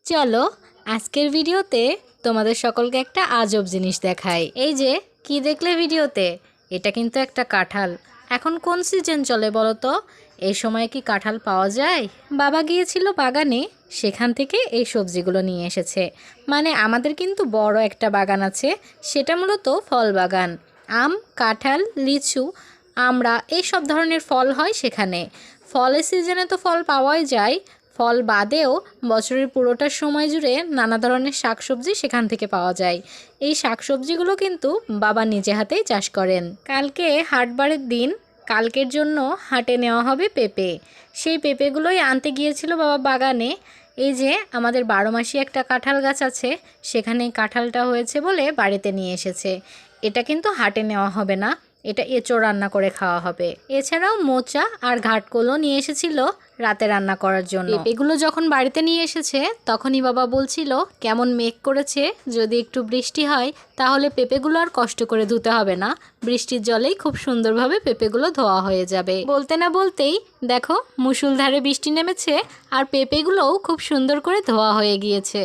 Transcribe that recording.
চলো আজকের ভিডিওতে তোমাদের সকলকে একটা আজব জিনিস দেখাই। এই যে কি দেখলে ভিডিওতে, এটা কিন্তু একটা কাঁঠাল। এখন কোন সিজন চলে বলো তো? এই সময় কি কাঁঠাল পাওয়া যায়? বাবা গিয়েছিল বাগানে, সেখান থেকে এই সবজিগুলো নিয়ে এসেছে। মানে আমাদের কিন্তু বড় একটা বাগান আছে, সেটা মূলত ফল বাগান। আম, কাঁঠাল, লিচু, আমড়া এই সব ধরনের ফল হয় সেখানে। ফলের সিজনে তো ফল পাওয়াই যায়, ফল বাদেও বছরের পুরোটা সময় জুড়ে নানা ধরনের শাকসবজি সেখান থেকে পাওয়া যায়। এই শাকসবজিগুলো কিন্তু বাবা নিজে হাতেই চাষ করেন। কালকে হাটবারের দিন, কালকের জন্য হাটে নেওয়া হবে পেঁপে। সেই পেঁপেগুলোই আনতে গিয়েছিল বাবা বাগানে। এই যে আমাদের 12 মাসি একটা কাঁঠাল গাছ আছে, সেখানে কাঁঠালটা হয়েছে বলে বাড়িতে নিয়ে এসেছে। এটা কিন্তু হাটে নেওয়া হবে না, এটা এঁচোড় রান্না করে খাওয়া হবে। এছাড়াও মোচা আর ঘাটকোলও নিয়ে এসেছিল রাতে রান্না করার জন্য। পেঁপেগুলো যখন বাড়িতে নিয়ে এসেছে তখনই বাবা বলছিল কেমন মেঘ করেছে, যদি একটু বৃষ্টি হয় তাহলে পেঁপেগুলো আর কষ্ট করে ধুতে হবে না, বৃষ্টির জলেই খুব সুন্দরভাবে পেঁপেগুলো ধোয়া হয়ে যাবে। বলতে না বলতেই দেখো মুষলধারে বৃষ্টি নেমেছে আর পেঁপেগুলোও খুব সুন্দর করে ধোয়া হয়ে গিয়েছে।